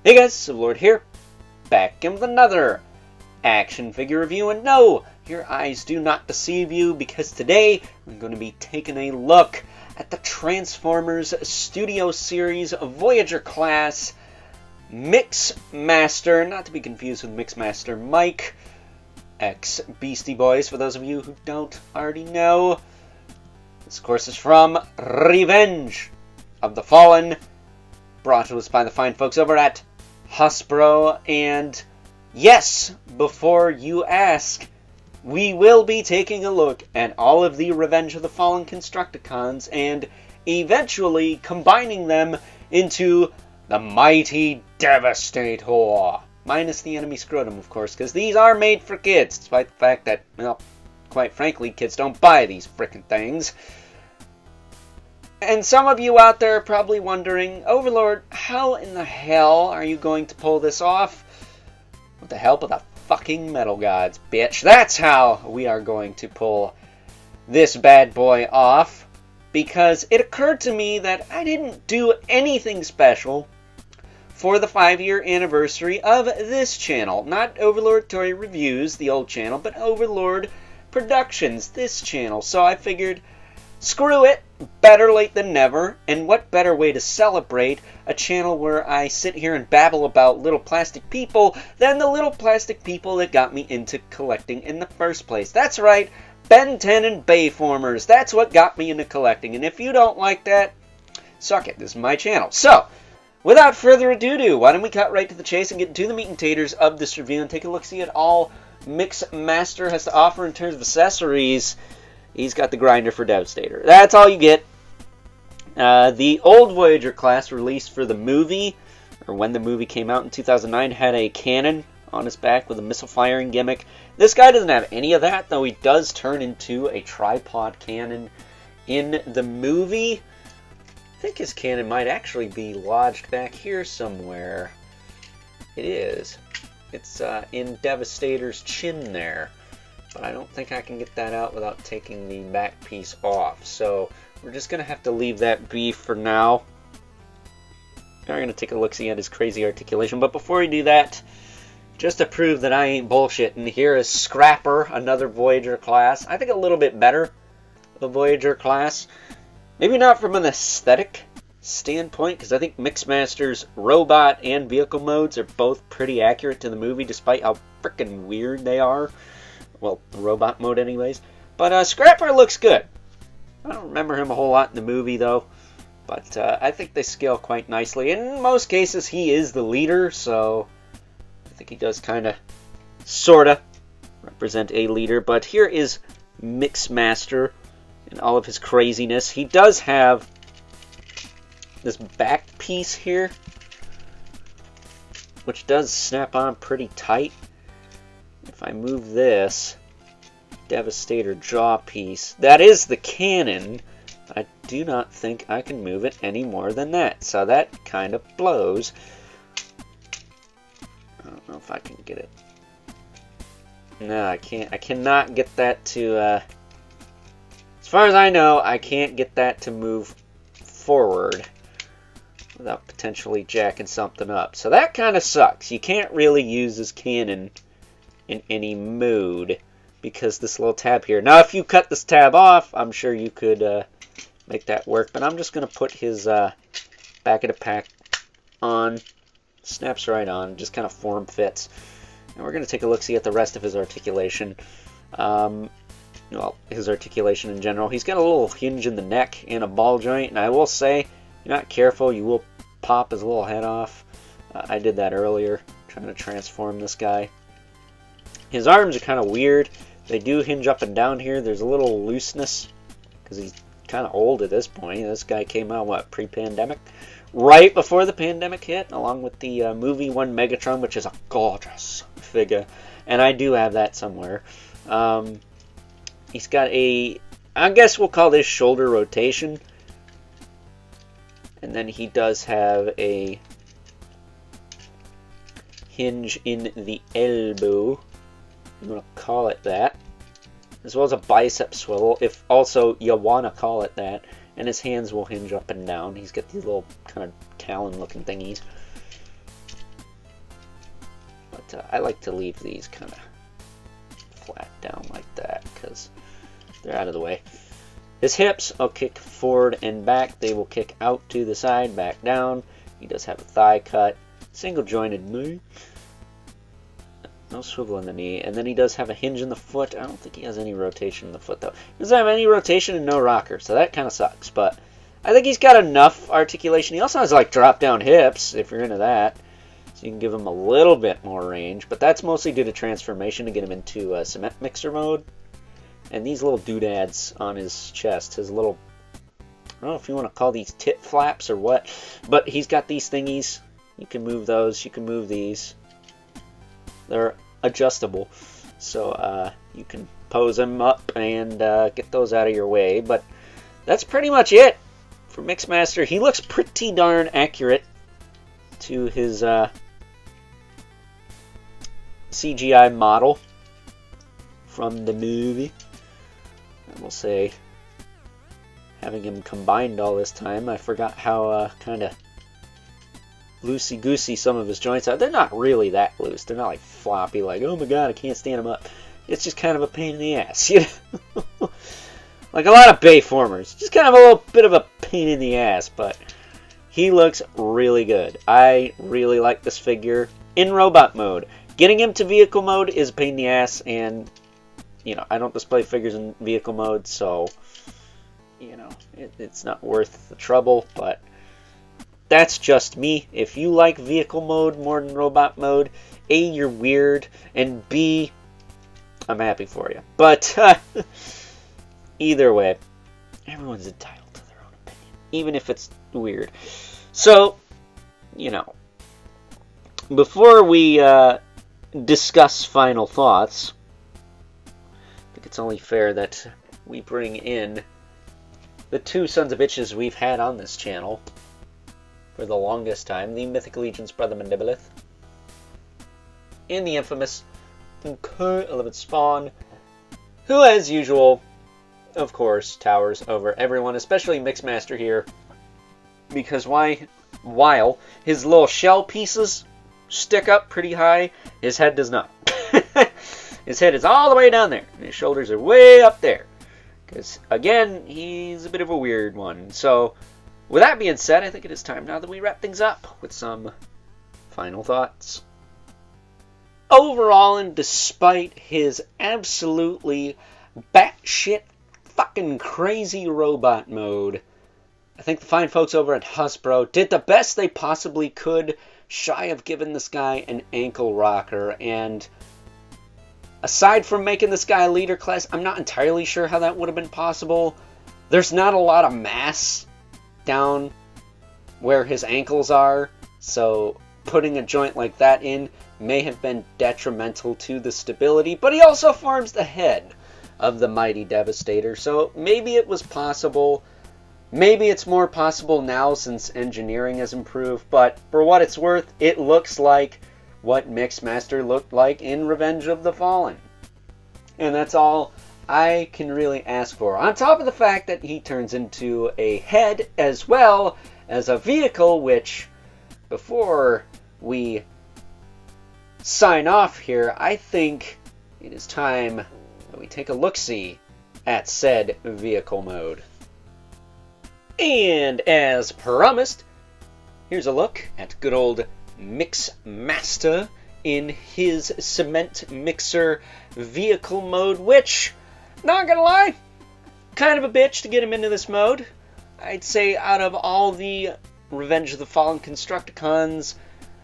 Hey guys, Lord here, back in with another action figure review, and no, your eyes do not deceive you, because today I'm going to be taking a look at the Transformers Studio Series Voyager class Mixmaster, not to be confused with Mixmaster Mike, ex-Beastie Boys, for those of you who don't already know. This, of course, is from Revenge of the Fallen, brought to us by the fine folks over at Hasbro, and yes, before you ask, we will be taking a look at all of the Revenge of the Fallen Constructicons and eventually combining them into the mighty Devastator. Minus the enemy scrotum, of course, because these are made for kids, despite the fact that, well, quite frankly, kids don't buy these frickin' things. And some of you out there are probably wondering, Overlord, how in the hell are you going to pull this off? With the help of the fucking metal gods, bitch. That's how we are going to pull this bad boy off. Because it occurred to me that I didn't do anything special for the 5-year anniversary of this channel. Not Overlord Toy Reviews, the old channel, but Overlord Productions, this channel. So I figured, screw it, better late than never, and what better way to celebrate a channel where I sit here and babble about little plastic people than the little plastic people that got me into collecting in the first place. That's right, Ben 10 and Bayformers, that's what got me into collecting, and if you don't like that, suck it, this is my channel. So, without further ado, why don't we cut right to the chase and get into the meat and taters of this review and take a look-see at all Mixmaster has to offer in terms of accessories. He's got the grinder for Devastator. That's all you get. The old Voyager class released for the movie, or when the movie came out in 2009, had a cannon on his back with a missile firing gimmick. This guy doesn't have any of that, though he does turn into a tripod cannon in the movie. I think his cannon might actually be lodged back here somewhere. It is. It's in Devastator's chin there. But I don't think I can get that out without taking the back piece off. So we're just going to have to leave that be for now. We're going to take a look-see at his crazy articulation. But before we do that, just to prove that I ain't bullshitting, here is Scrapper, another Voyager class. I think a little bit better, the Voyager class. Maybe not from an aesthetic standpoint, because I think Mixmaster's robot and vehicle modes are both pretty accurate to the movie, despite how freaking weird they are. Well, the robot mode anyways. But Scrapper looks good. I don't remember him a whole lot in the movie, though. But I think they scale quite nicely. In most cases, he is the leader, so I think he does kind of, sort of, represent a leader. But here is Mixmaster in all of his craziness. He does have this back piece here, which does snap on pretty tight. If I move this Devastator jaw piece, that is the cannon. I do not think I can move it any more than that. So that kind of blows. I don't know if I can get it. No, I can't. I cannot get that to, as far as I know, I can't get that to move forward without potentially jacking something up. So that kind of sucks. You can't really use this cannon in any mode because this little tab here. Now, if you cut this tab off, I'm sure you could make that work. But I'm just going to put his back of the pack on. Snaps right on. Just kind of form fits. And we're going to take a look-see at the rest of his articulation. Well, his articulation in general. He's got a little hinge in the neck and a ball joint. And I will say, if you're not careful, you will pop his little head off. I did that earlier, trying to transform this guy. His arms are kind of weird. They do hinge up and down here. There's a little looseness because he's kind of old at this point. This guy came out, what, pre-pandemic? Right before the pandemic hit, along with the movie One Megatron, which is a gorgeous figure. And I do have that somewhere. He's got a, I guess we'll call this shoulder rotation. And then he does have a hinge in the elbow. I'm going to call it that. As well as a bicep swivel, if also you want to call it that. And his hands will hinge up and down. He's got these little kind of talon looking thingies. but I like to leave these kind of flat down like that because they're out of the way. His hips will kick forward and back. They will kick out to the side, back down. He does have a thigh cut, single jointed knee. No swivel in the knee. And then he does have a hinge in the foot. I don't think he has any rotation in the foot, though. He doesn't have any rotation and no rocker, so that kind of sucks. But I think he's got enough articulation. He also has, like, drop-down hips, if you're into that. So you can give him a little bit more range. But that's mostly due to transformation to get him into cement mixer mode. And these little doodads on his chest, his little... I don't know if you want to call these tit flaps or what. But he's got these thingies. You can move those. You can move these. They're adjustable, so you can pose them up and get those out of your way. But that's pretty much it for Mixmaster. He looks pretty darn accurate to his CGI model from the movie. I will say, having him combined all this time, I forgot how kind of loosey-goosey some of his joints are. They're not really that loose. They're not like floppy, like, oh my god, I can't stand them up. It's just kind of a pain in the ass, you know? Like a lot of Bayformers. Just kind of a little bit of a pain in the ass, but he looks really good. I really like this figure in robot mode. Getting him to vehicle mode is a pain in the ass, and, you know, I don't display figures in vehicle mode, so, you know, it's not worth the trouble, but that's just me. If you like vehicle mode more than robot mode, A, you're weird, and B, I'm happy for you. But either way, everyone's entitled to their own opinion, even if it's weird. So, you know, before we discuss final thoughts, I think it's only fair that we bring in the two sons of bitches we've had on this channel for the longest time, the Mythic Legion's Brother Mandibolith, and the infamous Current 11 Spawn, who, as usual, of course, towers over everyone, especially Mixmaster here, because while his little shell pieces stick up pretty high, his head does not. His head is all the way down there, and his shoulders are way up there, because, again, he's a bit of a weird one. So, with that being said, I think it is time now that we wrap things up with some final thoughts. Overall, and despite his absolutely batshit fucking crazy robot mode, I think the fine folks over at Hasbro did the best they possibly could, shy of giving this guy an ankle rocker. And aside from making this guy a leader class, I'm not entirely sure how that would have been possible. There's not a lot of mass down where his ankles are, so putting a joint like that in may have been detrimental to the stability, but he also forms the head of the mighty Devastator, so maybe it was possible. Maybe it's more possible now since engineering has improved, but for what it's worth, it looks like what Mixmaster looked like in Revenge of the Fallen. And that's all I can really ask for. On top of the fact that he turns into a head as well as a vehicle, which, before we sign off here, I think it is time that we take a look-see at said vehicle mode. And as promised, here's a look at good old Mixmaster in his cement mixer vehicle mode, which, not gonna lie, kind of a bitch to get him into this mode. I'd say out of all the Revenge of the Fallen Constructicons,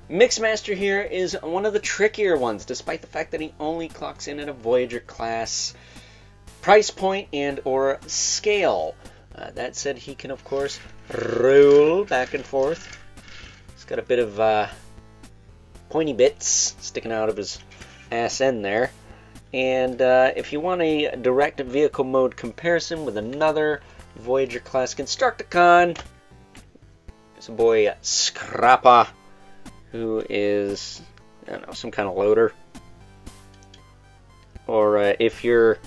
Mixmaster here is one of the trickier ones, despite the fact that he only clocks in at a Voyager class price point and or scale. That said, he can of course roll back and forth. He's got a bit of pointy bits sticking out of his ass end there. And if you want a direct vehicle mode comparison with another Voyager class Constructicon, there's a boy Scrappa, who is, I don't know, some kind of loader. Or if you're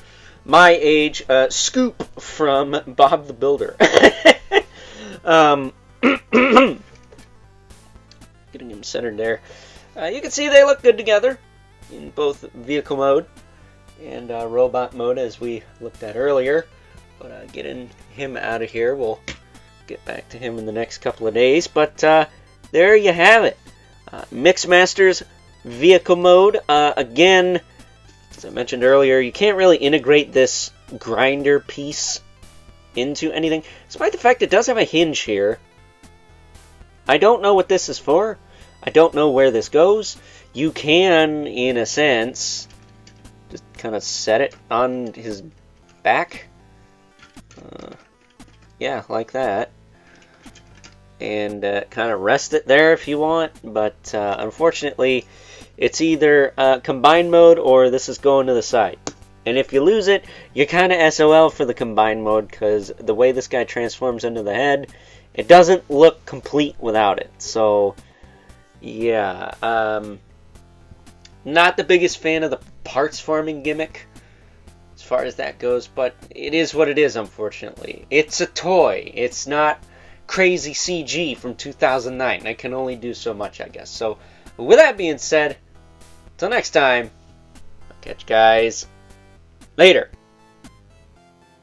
my age, Scoop from Bob the Builder. Getting him centered there. You can see they look good together. in both vehicle mode and robot mode, as we looked at earlier. But getting him out of here, we'll get back to him in the next couple of days. But there you have it. Mixmaster's vehicle mode. Again, as I mentioned earlier, you can't really integrate this grinder piece into anything, despite the fact it does have a hinge here. I don't know what this is for. I don't know where this goes. You can, in a sense, just kind of set it on his back. Yeah, like that. And kind of rest it there if you want. But unfortunately, it's either combined mode or this is going to the side. And if you lose it, you're kind of SOL for the combined mode, because the way this guy transforms into the head, it doesn't look complete without it. So, yeah. Not the biggest fan of the parts farming gimmick, as far as that goes, but it is what it is, unfortunately. It's a toy. It's not crazy CG from 2009. I can only do so much, I guess. So, with that being said, until next time, I'll catch you guys later.